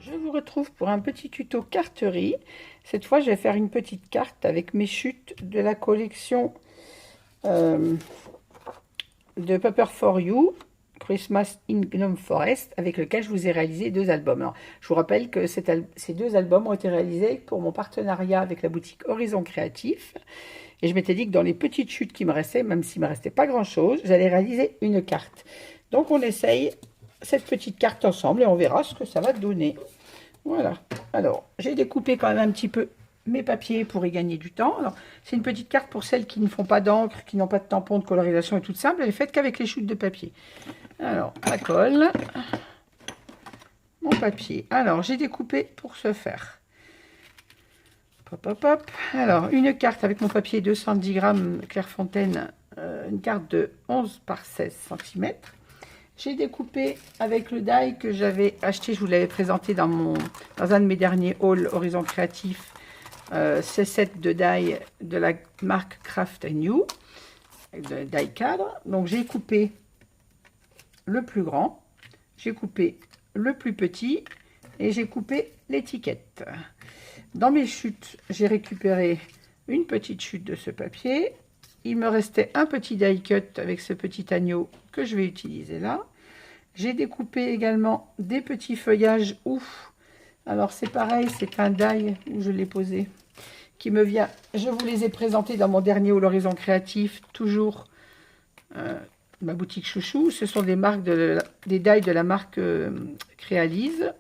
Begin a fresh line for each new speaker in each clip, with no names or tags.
Je vous retrouve pour un petit tuto carterie. Cette fois, je vais faire une petite carte avec mes chutes de la collection euh, de Paper for You, Christmas in Gnome Forest, avec lequel je vous ai réalisé 2 albums. Alors, je vous rappelle que ces 2 albums ont été réalisés pour mon partenariat avec la boutique Horizon Créatif. Et je m'étais dit que dans les petites chutes qui me restaient, même s'il ne me restait pas grand-chose, j'allais réaliser une carte. Donc on essaye cette petite carte ensemble et on verra ce que ça va donner. Voilà. Alors, j'ai découpé quand même un petit peu mes papiers pour y gagner du temps. Alors, c'est une petite carte pour celles qui ne font pas d'encre, qui n'ont pas de tampon, de colorisation et toute simple. Elle est faite qu'avec les chutes de papier. Alors, la colle, mon papier. Alors, j'ai découpé pour ce faire. Hop, hop, hop. Alors, une carte avec mon papier 210 grammes Clairefontaine, une carte de 11 par 16 cm. J'ai découpé avec le die que j'avais acheté, je vous l'avais présenté dans un de mes derniers hauls Horizon Créatif, ces sets de die de la marque Craft New, de die cadre. Donc j'ai coupé le plus grand, j'ai coupé le plus petit et j'ai coupé l'étiquette. Dans mes chutes, j'ai récupéré une petite chute de ce papier. Il me restait un petit die cut avec ce petit agneau que je vais utiliser là. J'ai découpé également des petits feuillages ouf. Alors c'est pareil, c'est un die où je l'ai posé qui me vient. Je vous les ai présentés dans mon dernier haul Horizon Créatif, toujours ma boutique chouchou. Ce sont des marques des die de la marque Créalise.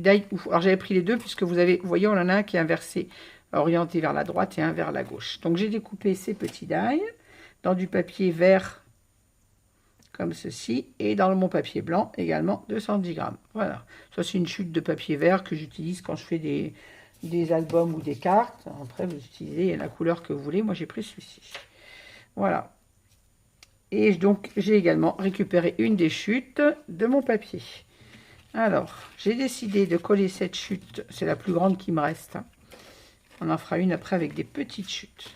Alors j'avais pris les deux puisque vous voyez, on en a un qui est inversé, orienté vers la droite et un vers la gauche. Donc j'ai découpé ces petits die dans du papier vert comme ceci, et dans mon papier blanc également 210 grammes. Voilà, ça c'est une chute de papier vert que j'utilise quand je fais des albums ou des cartes. Après vous utilisez la couleur que vous voulez, moi j'ai pris celui-ci. Voilà, et donc j'ai également récupéré une des chutes de mon papier. Alors, j'ai décidé de coller cette chute, c'est la plus grande qui me reste. On en fera une après avec des petites chutes.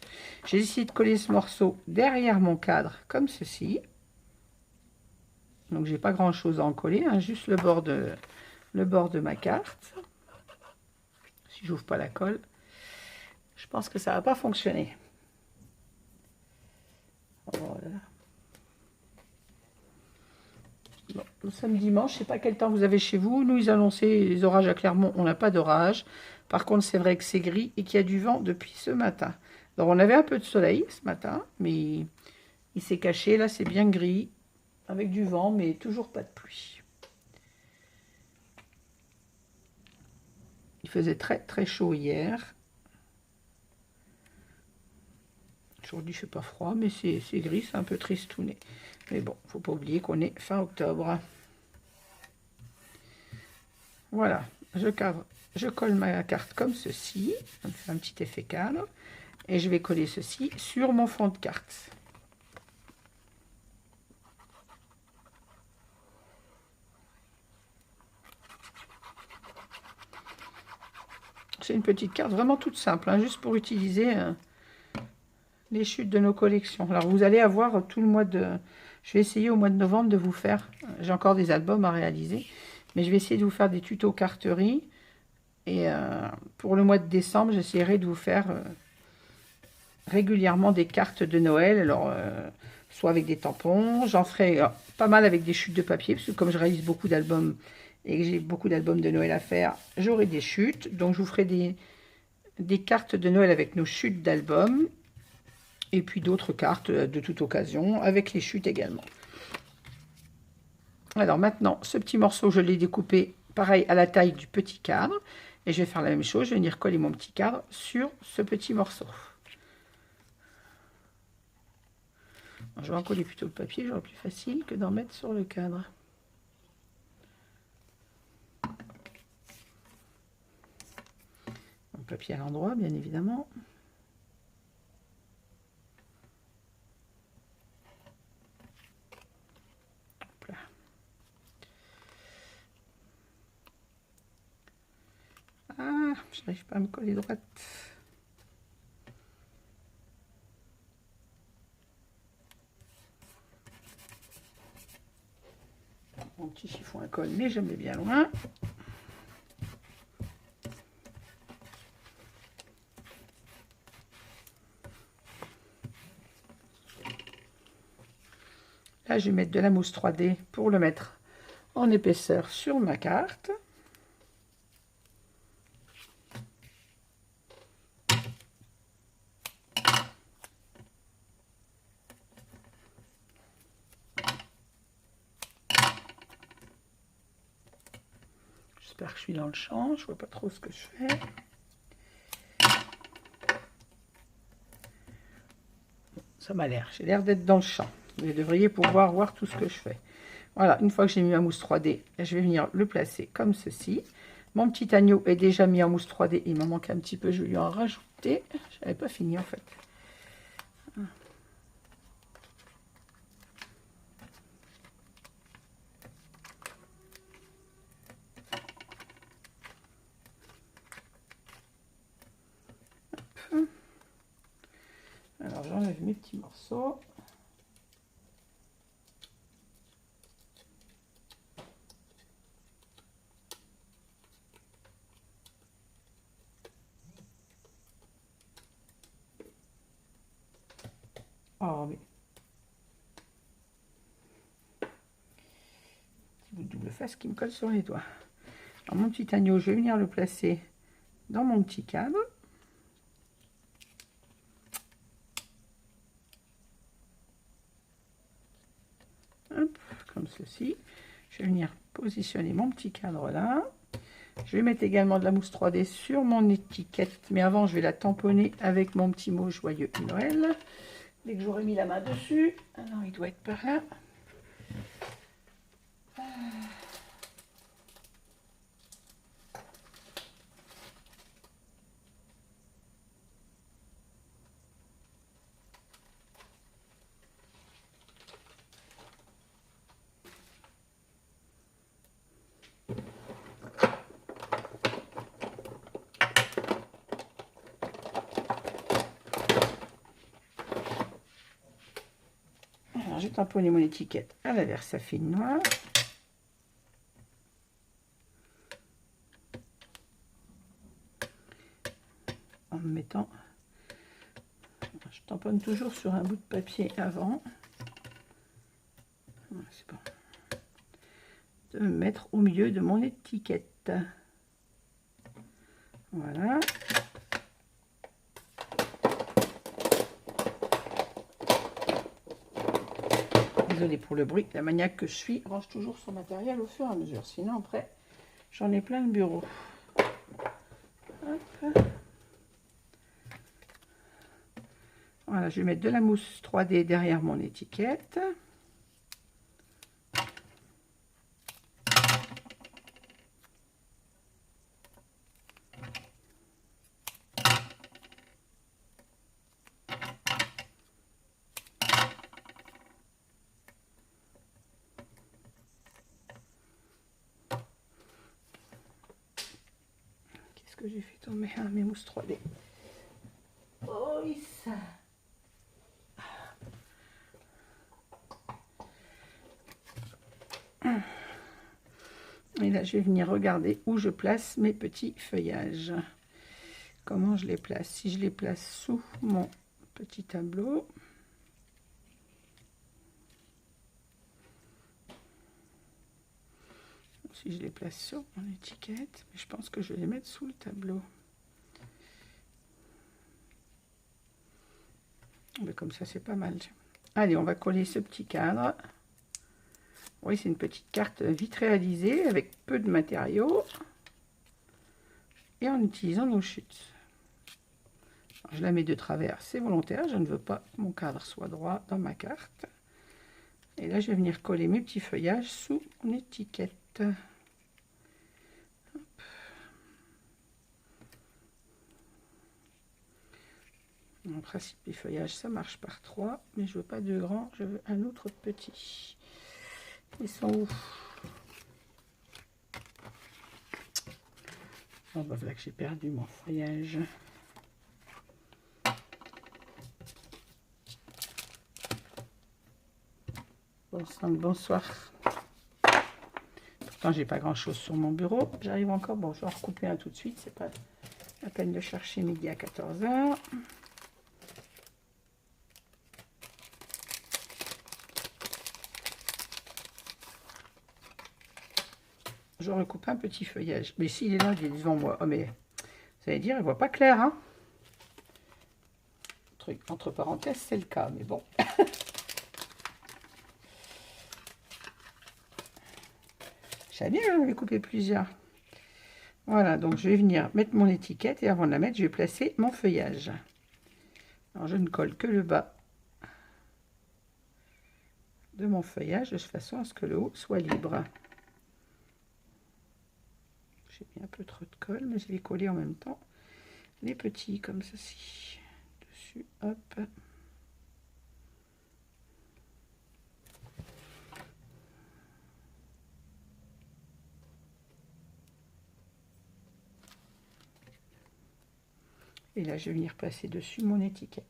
J'ai décidé de coller ce morceau derrière mon cadre, comme ceci. Donc, j'ai pas grand chose à en coller, hein, juste le bord de ma carte. Si j'ouvre pas la colle, je pense que ça va pas fonctionner. Voilà. Bon, nous sommes dimanche, je ne sais pas quel temps vous avez chez vous. Nous, ils annonçaient les orages à Clermont, on n'a pas d'orage. Par contre, c'est vrai que c'est gris et qu'il y a du vent depuis ce matin. Alors, on avait un peu de soleil ce matin, mais il s'est caché. Là, c'est bien gris, avec du vent, mais toujours pas de pluie. Il faisait très très chaud hier. Aujourd'hui, il ne fait pas froid, mais c'est gris, c'est un peu tristouné. Mais bon, il ne faut pas oublier qu'on est fin octobre. Voilà, je colle ma carte comme ceci. Ça me fait un petit effet cadre. Et je vais coller ceci sur mon fond de carte. C'est une petite carte vraiment toute simple, hein, juste pour utiliser les chutes de nos collections. Alors vous allez avoir tout le mois de... Je vais essayer au mois de novembre de vous faire... J'ai encore des albums à réaliser, mais je vais essayer de vous faire des tutos carterie. Et pour le mois de décembre, j'essaierai de vous faire régulièrement des cartes de Noël. Alors, soit avec des tampons, j'en ferai pas mal avec des chutes de papier, parce que comme je réalise beaucoup d'albums et que j'ai beaucoup d'albums de Noël à faire, j'aurai des chutes. Donc, je vous ferai des cartes de Noël avec nos chutes d'albums. Et puis d'autres cartes de toute occasion, avec les chutes également. Alors maintenant, ce petit morceau, je l'ai découpé pareil à la taille du petit cadre. Et je vais faire la même chose, je vais venir coller mon petit cadre sur ce petit morceau. Alors, je vais en coller plutôt le papier, j'aurai plus facile que d'en mettre sur le cadre. Le papier à l'endroit, bien évidemment. Ah, je n'arrive pas à me coller droite. Mon petit chiffon à colle n'est jamais bien loin. Là, je vais mettre de la mousse 3D pour le mettre en épaisseur sur ma carte. J'espère que je suis dans le champ, je vois pas trop ce que je fais. Ça m'a l'air, j'ai l'air d'être dans le champ. Vous devriez pouvoir voir tout ce que je fais. Voilà, une fois que j'ai mis ma mousse 3D, je vais venir le placer comme ceci. Mon petit agneau est déjà mis en mousse 3D, il m'en manque un petit peu, je vais lui en rajouter. Je n'avais pas fini en fait. Alors j'enlève mes petits morceaux. Oh mais... Petit bout de double face qui me colle sur les doigts. Alors mon petit agneau, je vais venir le placer dans mon petit cadre. Hop, comme ceci. Je vais venir positionner mon petit cadre là. Je vais mettre également de la mousse 3D sur mon étiquette, mais avant je vais la tamponner avec mon petit mot joyeux Noël. Dès que j'aurai mis la main dessus, alors il doit être par là. J'ai tamponné mon étiquette à la Versafine noire. En me mettant... Je tamponne toujours sur un bout de papier avant. C'est bon. De me mettre au milieu de mon étiquette. Voilà. Désolée pour le bruit, la maniaque que je suis range toujours son matériel au fur et à mesure. Sinon après, j'en ai plein le bureau. Hop. Voilà, je vais mettre de la mousse 3D derrière mon étiquette. Qu'est-ce que j'ai fait tomber? Ah, mes mousses 3D. Oh, ça. Et là, je vais venir regarder où je place mes petits feuillages. Comment je les place? Si je les place sous mon petit tableau. Si je les place sur mon étiquette. Mais je pense que je vais les mettre sous le tableau. Mais comme ça, c'est pas mal. Allez, on va coller ce petit cadre. Oui, c'est une petite carte vite réalisée avec peu de matériaux et en utilisant nos chutes. Alors, je la mets de travers, c'est volontaire, je ne veux pas que mon cadre soit droit dans ma carte. Et là, je vais venir coller mes petits feuillages sous mon étiquette. Hop. En principe, les feuillages, ça marche par 3, mais je veux pas de grand, je veux un autre petit. Ils sont où? Oh, bah voilà que j'ai perdu mon feuillage. Bonsoir. Pourtant, j'ai pas grand-chose sur mon bureau. J'arrive encore. Bon, je vais en recouper un tout de suite. C'est pas la peine de chercher midi à 14 h. Je recoupe un petit feuillage. Mais s'il est là, il est devant moi. Oh, mais vous allez dire, il voit pas clair, hein? Truc, entre parenthèses, c'est le cas, mais bon. Je savais bien, j'en avais coupé plusieurs. Voilà, donc je vais venir mettre mon étiquette et avant de la mettre, je vais placer mon feuillage. Alors, je ne colle que le bas de mon feuillage de façon à ce que le haut soit libre. J'ai mis un peu trop de colle, mais je vais coller en même temps les petits comme ceci. Dessus, hop. Et là, je vais venir passer dessus mon étiquette.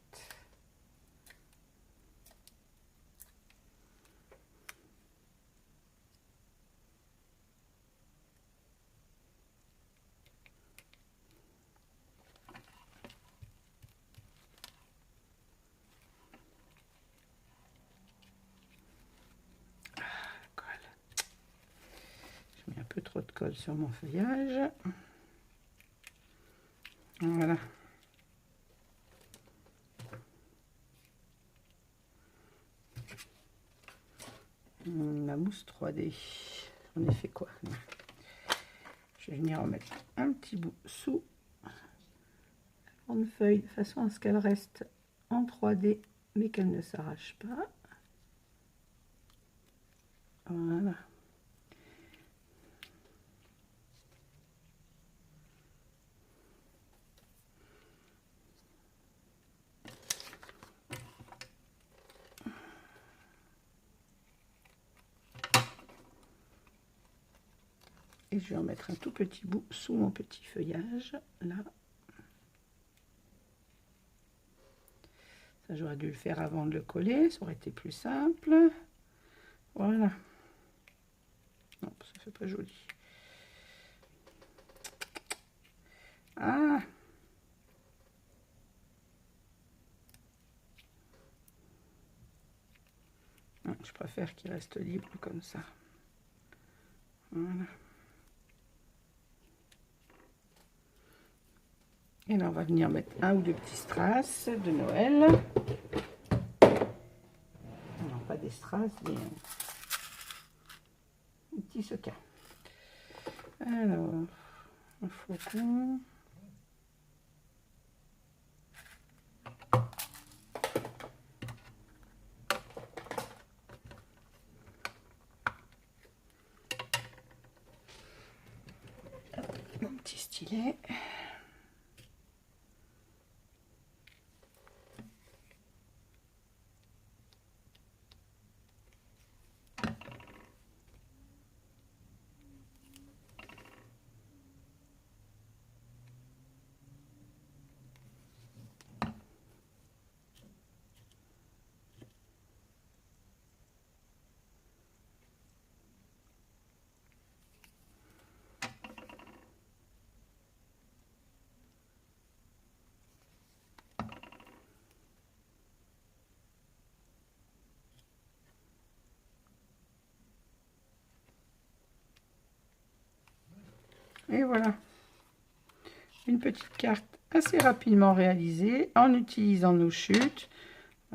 Je mets un peu trop de colle sur mon feuillage. Voilà. La mousse 3D. On a fait quoi? Je vais venir en mettre un petit bout sous la grande feuille de façon à ce qu'elle reste en 3D mais qu'elle ne s'arrache pas. Voilà. Et je vais en mettre un tout petit bout sous mon petit feuillage, là. Ça, j'aurais dû le faire avant de le coller, ça aurait été plus simple. Voilà. Non, ça fait pas joli. Ah! Non, je préfère qu'il reste libre comme ça. Voilà. Et là, on va venir mettre un ou deux petits strass de Noël. Non, pas des strass, des petits sequins. Alors, un flocon. Mon petit stylet. Et voilà, une petite carte assez rapidement réalisée en utilisant nos chutes.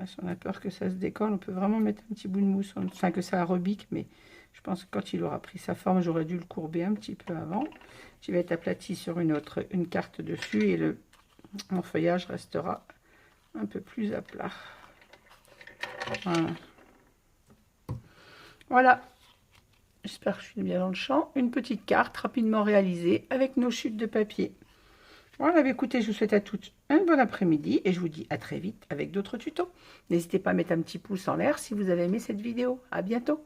Si on a peur que ça se décolle, on peut vraiment mettre un petit bout de mousse, enfin que ça rebique, mais je pense que quand il aura pris sa forme, j'aurais dû le courber un petit peu avant. Il va être aplati sur une carte dessus et mon feuillage restera un peu plus à plat. Voilà. Voilà. J'espère que je suis bien dans le champ. Une petite carte rapidement réalisée avec nos chutes de papier. Voilà, écoutez, je vous souhaite à toutes un bon après-midi et je vous dis à très vite avec d'autres tutos. N'hésitez pas à mettre un petit pouce en l'air si vous avez aimé cette vidéo. À bientôt.